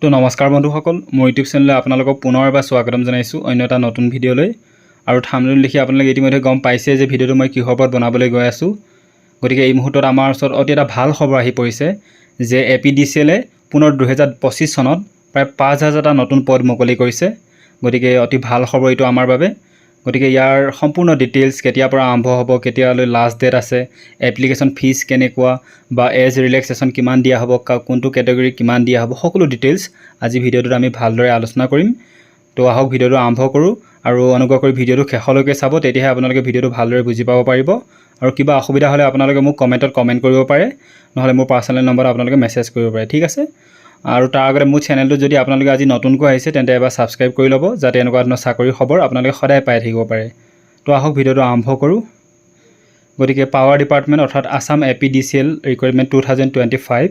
তো নমস্কাৰ বন্ধুসকল, মোৰ ইউটিউব চেনেলে আপোনালোকক পুনৰ এবাৰ স্বাগতম জনাইছোঁ অন্য এটা নতুন ভিডিঅ'লৈ। আৰু থাম্বনেইল দেখি আপোনালোকে ইতিমধ্যে গম পাইছে যে ভিডিঅ'টো মই কিহৰ ওপৰত বনাবলৈ গৈ আছোঁ। গতিকে এই মুহূৰ্তত আমাৰ ওচৰত অতি এটা ভাল খবৰ আহি পৰিছে যে APDCL পুনৰ 2025 চনত প্ৰায় 5000টা নতুন পদ মুকলি কৰিছে। গতিকে অতি ভাল খবৰ এইটো আমাৰ বাবে। গতিকে ইয়াৰ সম্পূৰ্ণ ডিটেইলছ কেতিয়াৰ পৰা আৰম্ভ হ'ব, কেতিয়ালৈ লাষ্ট ডেট আছে, এপ্লিকেশ্যন ফিজ কেনেকুৱা বা এজ ৰিলেক্সেশ্যন কিমান দিয়া হ'ব, কোনটো কেটেগৰী কিমান দিয়া হ'ব, সকলো ডিটেইলছ আজি ভিডিঅ'টোত আমি ভালদৰে আলোচনা কৰিম। তো আহক ভিডিঅ'টো আৰম্ভ কৰোঁ আৰু অনুগ্ৰহ কৰি ভিডিঅ'টো শেষলৈকে চাব, তেতিয়াহে আপোনালোকে ভিডিঅ'টো ভালদৰে বুজি পাব পাৰিব। আৰু কিবা অসুবিধা হ'লে আপোনালোকে মোক কমেণ্টত কমেণ্ট কৰিব পাৰে, নহ'লে মোৰ পাৰ্চনেল নম্বৰত আপোনালোকে মেছেজ কৰিব পাৰে, ঠিক আছে। আৰু তাৰ আগতে মোৰ চেনেলটো যদি আপোনালোকে আজি নতুনকৈ আহিছে তেন্তে এবাৰ ছাবস্ক্ৰাইব কৰি ল'ব, যাতে এনেকুৱা ধৰণৰ চাকৰিৰ খবৰ আপোনালোকে সদায় পাই থাকিব পাৰে। তো আহক ভিডিঅ'টো আৰম্ভ কৰোঁ। গতিকে পাৱাৰ ডিপাৰ্টমেণ্ট অৰ্থাৎ আছাম APDCL ৰিকুৱাৰমেণ্ট 2025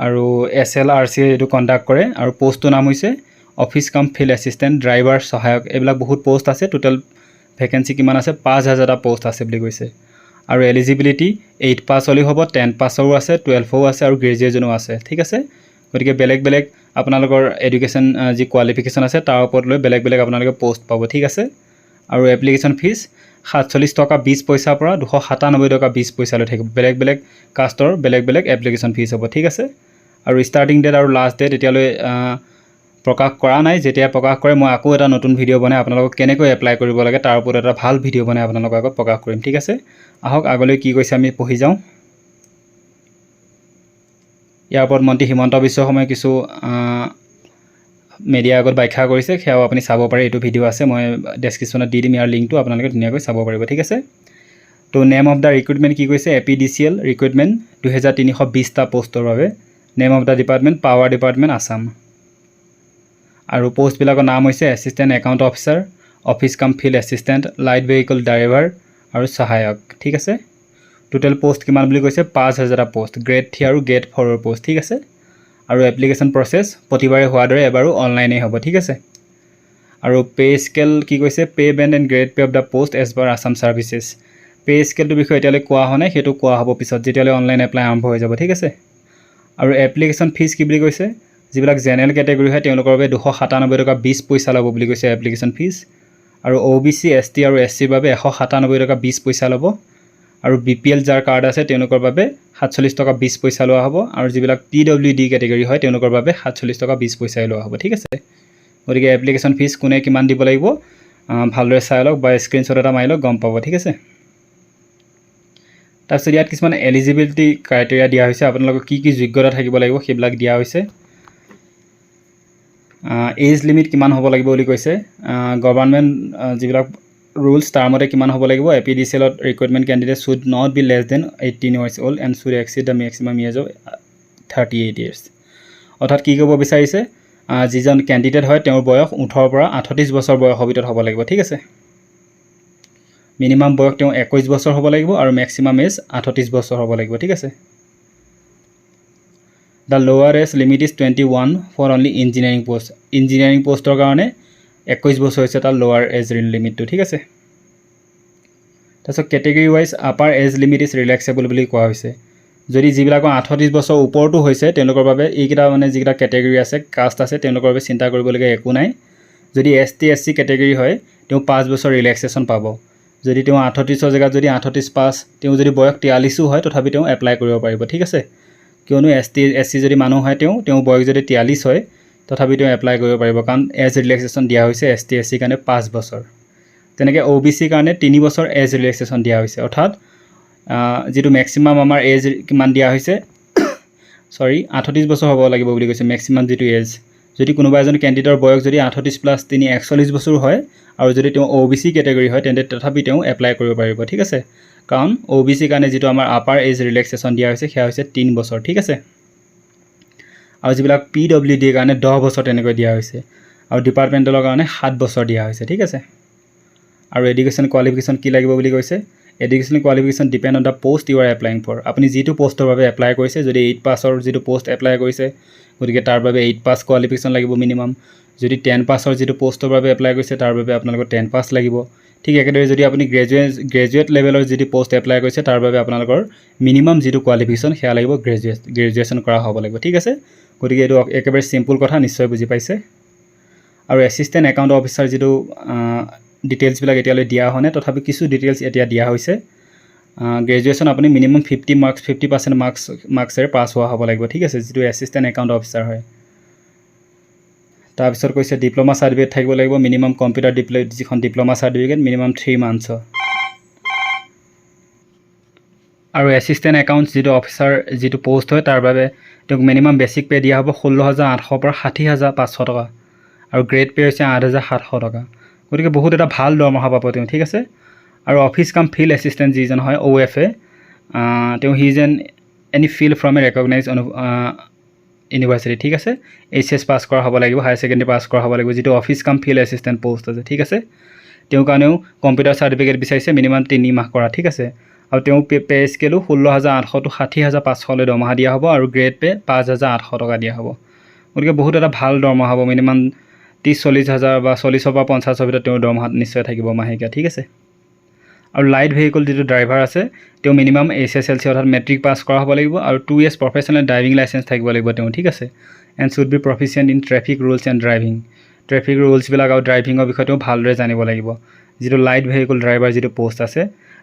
আৰু SLRC এইটো কণ্ডাক্ট কৰে। আৰু পোষ্টটোৰ নাম হৈছে অফিচ কাম ফিল্ড এছিষ্টেণ্ট, ড্ৰাইভাৰ, সহায়ক, এইবিলাক বহুত পোষ্ট আছে। টোটেল ভেকেঞ্চি কিমান আছে? 5000টা পোষ্ট আছে বুলি কৈছে। আৰু এলিজিবিলিটি 8 পাছ হ'লেও হ'ব, 10 পাছৰো আছে, 12ও আছে আৰু গ্ৰেজুৱেশ্যনো আছে, ঠিক আছে। গতিকে বেলেগ বেলেগ আপোনালোকৰ এডুকেশ্যন যি কোৱালিফিকেশ্যন আছে তাৰ ওপৰত লৈ বেলেগ বেলেগ আপোনালোকে পোষ্ট পাব, ঠিক আছে। আৰু এপ্লিকেশ্যন ফিজ 47 টকা 20 পইচাৰ পৰা 297 টকা 20 পইচালৈ থাকিব। বেলেগ বেলেগ কাষ্টৰ বেলেগ বেলেগ এপ্লিকেশ্যন ফিজ হ'ব, ঠিক আছে। আৰু ষ্টাৰ্টিং ডেট আৰু লাষ্ট ডেট এতিয়ালৈ প্ৰকাশ কৰা নাই। যেতিয়া প্ৰকাশ কৰে মই আকৌ এটা নতুন ভিডিঅ' বনাই আপোনালোকক কেনেকৈ এপ্লাই কৰিব লাগে তাৰ ওপৰত এটা ভাল ভিডিঅ' বনাই আপোনালোকৰ আগত প্ৰকাশ কৰিম, ঠিক আছে। আহক আগলৈ কি কৈছে আমি পঢ়ি যাওঁ। ইয়াৰ ওপৰত মন্ত্ৰী হিমন্ত বিশ্ব শৰ্মাই কিছু মিডিয়াৰ আগত ব্যাখ্যা কৰিছে, সেয়াও আপুনি চাব পাৰে। এইটো ভিডিঅ' আছে, মই ডেছক্ৰিপশ্যনত দি দিম ইয়াৰ লিংকটো, আপোনালোকে ধুনীয়াকৈ চাব পাৰিব, ঠিক আছে। তো নেম অফ দ্য ৰিক্ৰুইটমেণ্ট কি কৈছে? APDCL ৰিক্ৰুইটমেণ্ট 2320টা পোষ্টৰ বাবে। Name of the department power department Assam. আৰু পোষ্টবিলাকৰ নাম হৈছে এছিষ্টেণ্ট একাউণ্ট অফিচাৰ, অফিচ কাম field assistant, light vehicle driver আৰু সহায়ক, ঠিক আছে। টোটেল পোষ্ট কিমান বুলি কৈছে? 5000টা পোষ্ট, গ্ৰেড 3 আৰু গ্ৰেড 4ৰ পোষ্ট, ঠিক আছে। আৰু এপ্লিকেশ্যন প্ৰচেছ প্ৰতিবাৰে হোৱাৰ দৰে এবাৰো অনলাইনেই হ'ব, ঠিক আছে। আৰু পে স্কেল কি কৈছে? Pay band and grade pay of the post as per Assam services. Pay স্কেলটোৰ বিষয়ে এতিয়ালৈ কোৱা হোৱা নাই, সেইটো কোৱা হ'ব পিছত, যেতিয়ালৈ অনলাইন এপ্লাই আৰম্ভ হৈ যাব, ঠিক আছে। আৰু এপ্লিকেশ্যন ফিজ কি বুলি কৈছে? যিবিলাক জেনেৰেল কেটেগৰী হয় তেওঁলোকৰ বাবে 297 টকা 20 পইচা ল'ব বুলি কৈছে এপ্লিকেশ্যন ফিজ। আৰু OBC ST আৰু SCৰ বাবে 197 টকা 20 পইচা ল'ব। আৰু BPL যাৰ কাৰ্ড আছে তেওঁলোকৰ বাবে 47 টকা 20 পইচা লোৱা হ'ব। আৰু যিবিলাক PWD কেটেগৰী হয় তেওঁলোকৰ বাবে 47 টকা 20 পইচাই লোৱা হ'ব, ঠিক আছে। গতিকে এপ্লিকেশ্যন ফিজ কোনে কিমান দিব লাগিব ভালদৰে চাই লওক বা স্ক্ৰীনশ্বট এটা মাৰি লওক, গম পাব, ঠিক আছে। তাৰপিছত ইয়াত কিছুমান এলিজিবিলিটি ক্ৰাইটেৰিয়া দিয়া হৈছে, আপোনালোকৰ কি কি যোগ্যতা থাকিব লাগিব সেইবিলাক দিয়া হৈছে। এজ লিমিট কিমান হ'ব লাগিব বুলি কৈছে। গভৰ্ণমেণ্ট যিবিলাক ৰুলছ তাৰ মতে কিমান হ'ব লাগিব? APDCLত recruitment candidate should not be less than 18 years old and should exceed the maximum age of 38 years। অৰ্থাৎ কি ক'ব বিচাৰিছে? যিজন কেণ্ডিডেট হয় তেওঁৰ বয়স 18 পৰা 38 বছৰ বয়সৰ ভিতৰত হ'ব লাগিব, ঠিক আছে। মিনিমাম বয়স তেওঁ 21 বছৰ হ'ব লাগিব আৰু মেক্সিমাম এজ 38 বছৰ হ'ব লাগিব, ঠিক আছে। The lower age limit is 21 for only engineering post. Engineering পোষ্টৰ কাৰণে 21 বছৰ হৈছে তাৰ লোৱাৰ এজ লিমিটটো, ঠিক আছে। তাৰপিছত category wise upper age limit is relaxable বুলি কোৱা হৈছে। যদি যিবিলাকৰ 38 বছৰ ওপৰতো হৈছে তেওঁলোকৰ বাবে এইকেইটা যিকেইটা কেটেগৰী আছে, কাষ্ট আছে, তেওঁলোকৰ বাবে চিন্তা কৰিবলগীয়া একো নাই। যদি ST SC কেটেগৰী হয় তেওঁ 5 বছৰ ৰিলেক্সেশ্যন পাব। যদি তেওঁ 38ৰ জেগাত যদি 38 পাছ, তেওঁ যদি বয়স 43ও হয় তথাপি তেওঁ এপ্লাই কৰিব পাৰিব, ঠিক আছে। কিয়নো ST SC যদি মানুহ হয় তেওঁ বয়স যদি 43 হয় তথাপি তেওঁ এপ্লাই কৰিব পাৰিব, কাৰণ এজ ৰিলেক্সেশ্যন দিয়া হৈছে ST SC কাৰণে 5 বছৰ। তেনেকৈ OBC কাৰণে 3 বছৰ এজ ৰিলেক্সেশ্যন দিয়া হৈছে। অৰ্থাৎ যিটো মেক্সিমাম আমাৰ এজ কিমান দিয়া হৈছে 38 বছৰ হ'ব লাগিব বুলি কৈছে মেক্সিমাম যিটো এজ। যদি কোনোবা এজন কেণ্ডিডেটৰ বয়স যদি 38 + 3 41 বছৰ হয় আৰু যদি তেওঁ OBC কেটেগৰী হয় তেন্তে তথাপি তেওঁ এপ্লাই কৰিব পাৰিব, ঠিক আছে। কাৰণ OBC কাৰণে যিটো আমাৰ আপাৰ এজ ৰিলেক্সেশ্যন দিয়া হৈছে সেয়া হৈছে 3 বছৰ, ঠিক আছে। আৰু যিবিলাক PWD কাৰণে 10 বছৰ তেনেকৈ দিয়া হৈছে। আৰু ডিপাৰ্টমেণ্টেলৰ কাৰণে 7 বছৰ দিয়া হৈছে, ঠিক আছে। আৰু এডুকেশ্যন কোৱালিফিকেশ্যন কি লাগিব বুলি কৈছে? Education qualification depend on the post you are applying for. আপুনি যিটো পোষ্টৰ বাবে এপ্লাই কৰিছে, যদি 8 পাছৰ যিটো পোষ্ট এপ্লাই কৰিছে গতিকে তাৰ বাবে 8 পাছ কোৱালিফিকেশ্যন লাগিব মিনিমাম। যদি 10 পাছৰ যিটো পোষ্টৰ বাবে এপ্লাই কৰিছে তাৰ বাবে আপোনালোকৰ 10 পাছ লাগিব। ঠিক একেদৰে যদি আপুনি গ্ৰেজুৱেট লেভেলৰ যিটো পোষ্ট এপ্লাই কৰিছে তাৰ বাবে আপোনালোকৰ মিনিমাম যিটো কোৱালিফিকেশ্যন সেয়া লাগিব গ্ৰেজুৱেশ্যন কৰা হ'ব লাগিব, ঠিক আছে। গতিকে এইটো একেবাৰে সিম্পল কথা নিশ্চয় বুজি পাইছে আৰু এছিষ্টেণ্ট একাউণ্ট অফিচাৰ যেটো ডিটেইলছ বিলাক এতিয়ালৈ দিয়া হোৱা নাই তথাপি কিছু ডিটেইলছ এতিয়া দিয়া হৈছে গ্ৰেজুৱেশ্যন আপুনি মিনিমাম 50 মাৰ্কছ 50% মাৰ্কছৰে পাছ হোৱা হ'ব লাগিব ঠিক আছে যেটো এছিষ্টেণ্ট একাউণ্ট অফিচাৰ হয় তাৰপিছত কৈছে ডিপ্লোমা সাৰ্টিফিকেট থাকিব লাগিব মিনিমাম কম্পিউটাৰ যিখন ডিপ্লোমা সাৰ্টিফিকেট মিনিমাম 3 মান্থছ আৰু এছিষ্টেণ্ট একাউণ্টছ যেটো অফিচাৰ যেটো পোষ্ট হয় তাৰ বাবে তেওঁক মিনিমাম বেসিক পে দিয়া হ'ব 16800 পৰা 60500 টকা আৰু গ্ৰেড পে হৈছে 8700 টকা গতিকে বহুত এটা ভাল দৰমহা পাব তেওঁ ঠিক আছে আৰু অফিস কাম ফিল্ড এছিষ্টেণ্ট যিজন হয় OFA তেওঁ he is any field from a recognised university ঠিক আছে HS পাস কৰা হ'ব লাগিব হায়াৰ সেকেন্ডাৰী পাস কৰা হ'ব লাগিব যেটো অফিস কাম ফিল্ড এছিষ্টেণ্ট পোষ্ট আছে ঠিক আছে তেওঁ কাৰণেও কম্পিউটাৰ সাৰ্টিফিকেট বিচাৰিছে মিনিমাম 3 মাহ কৰা ঠিক আছে আৰু তেওঁ পে স্কেলও 16800 টু 60500 লৈ দৰমহা দিয়া হ'ব আৰু গ্ৰেড পে 5800 টকা দিয়া হ'ব গতিকে বহুত এটা ভাল দৰমহা হ'ব মিনিমাম 30-40,000 বা 40 পৰা 50 ভিতৰত তেওঁ দৰমহা নিশ্চয় থাকিব মাহেকীয়া ঠিক আছে আৰু লাইট ভেহিকল যেটো ড্ৰাইভাৰ আছে তেওঁ মিনিমাম SSLC অৰ্থাৎ মেট্ৰিক পাস কৰা হ'ব লাগিব আৰু 2 ইয়াৰ্ছ প্ৰফেশনাল ড্ৰাইভিং লাইসেন্স থাকিব লাগিব তেওঁ ঠিক আছে and should be proficient in traffic rules and driving traffic rules বিলাক আৰু ড্ৰাইভিঙৰ বিষয়ে তেওঁ ভালদৰে জানিব লাগিব যেটো লাইট ভেহিকল ড্ৰাইভাৰ যেটো পোষ্ট আছে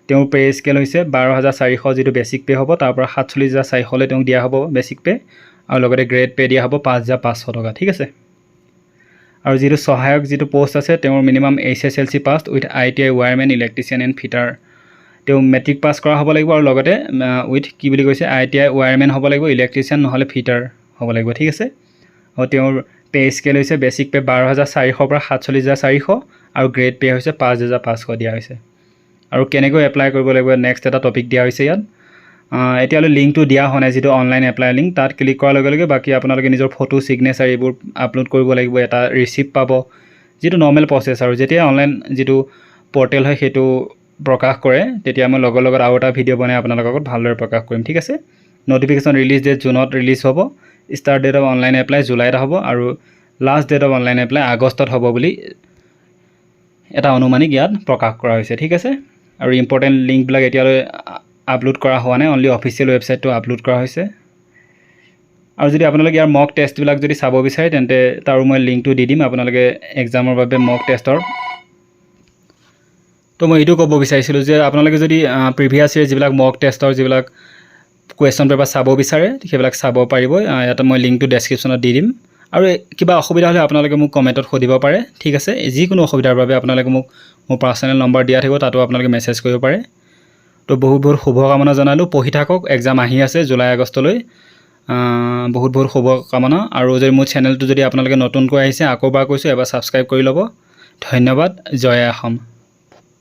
তেওঁ পে স্কেল হৈছে 12400 যেটো বেসিক পে হ'ব তাৰ পৰা 47400 লৈ তেওঁ দিয়া হ'ব বেসিক পে আৰু লগতে গ্ৰেড পে দিয়া হ'ব 5500 টকা ঠিক আছে আৰু যেটো সহায়ক যেটো পোষ্ট আছে তেওঁৰ minimum SSLC pass with ITI wireman electrician and fitter তেওঁ মেট্ৰিক পাস কৰা হ'ব লাগিব আৰু লগতে উইথ কি বুলি কৈছে ITI ওয়্যাৰম্যান হ'ব লাগিব ইলেক্ট্ৰিচিয়ান নহলে ফিটাৰ হ'ব লাগিব ঠিক আছে আৰু তেওঁৰ পে স্কেল হৈছে বেসিক পে 12400 পৰা 47400 আৰু গ্ৰেড পে হৈছে 5500 দিয়া হৈছে আৰু কেনেকৈ এপ্লাই কৰিব লাগিব নেক্সট এটা টপিক দিয়া হৈছে ইয়াত এতিয়ালৈ লিংকটো দিয়া হোৱা নাই যেটো অনলাইন এপ্লাই লিংক তাত ক্লিক কৰাৰ লগে লগে বাকি আপোনালোকে নিজৰ ফটো সিগনেচাৰ এইবোৰ আপলোড কৰিব লাগিব এটা ৰিসিপ্ট পাব যেটো নৰ্মেল প্ৰসেছ আৰু যেতিয়া অনলাইন যেটো পোৰ্টেল হয় হেতু প্ৰকাশ কৰে তেতিয়া মই লগৰ আৰু এটা ভিডিও বনাই আপোনালোকৰ আগত ভালদৰে প্ৰকাশ কৰিম ঠিক আছে নোটিফিকেশন ৰিলিজ ডেট জুনত ৰিলিজ হ'ব start date of online apply জুলাইত হ'ব আৰু last date of online apply আগষ্টত হ'ব বুলি এটা অনুমানিক ইয়াত প্ৰকাশ কৰা হৈছে ঠিক আছে আৰু ইম্পৰ্টেন্ট লিংক বিলাক এতিয়ালৈ আপলোড কৰা হোৱা নাই অনলি অফিচিয়েল ৱেবসাইটটো আপলোড কৰা হৈছে আৰু যদি আপোনালোকে ইয়াৰ মক টেষ্ট বিলাক যদি চাব বিচাৰে তেন্তে তাৰো মই লিংকটো দি দিম আপোনালোকে এক্সামৰ বাবে মক টেষ্টৰ তো মই এটো ক'ব বিচাৰিছিলো যে আপোনালোকে যদি প্ৰিভিয়াছ ইয়াৰ যিবিলাক মক টেষ্টৰ যিবিলাক কোৱেশ্চন পেপাৰ চাব বিচাৰে সেইবিলাক চাব পাৰিব ইয়াতে মই লিংকটো ডেসক্ৰিপচনত দি দিম আৰু কিবা অসুবিধা হলে আপোনালোকে মোক কমেন্টত খুদিব পাৰে ঠিক আছে যিকোনো অসুবিধাৰ বাবে আপোনালোকে মোক মোৰ পাৰ্সোনাল নম্বৰ দিয়া থাকিব তাতো আপোনালোকে মেছেজ কৰিব পাৰে তো বহুত শুভকামনা জনালো পঢ়ি থাকক এক্সাম আহি আছে জুলাই আগষ্টলৈ বহুত শুভকামনা আৰু যদি মোৰ চেনেলটো যদি আপোনালোকে নতুনকৈ আহিছে আকৌবাৰ কৈছো এবাৰ সাবস্ক্ৰাইব কৰি ল'ব ধন্যবাদ জয় অসম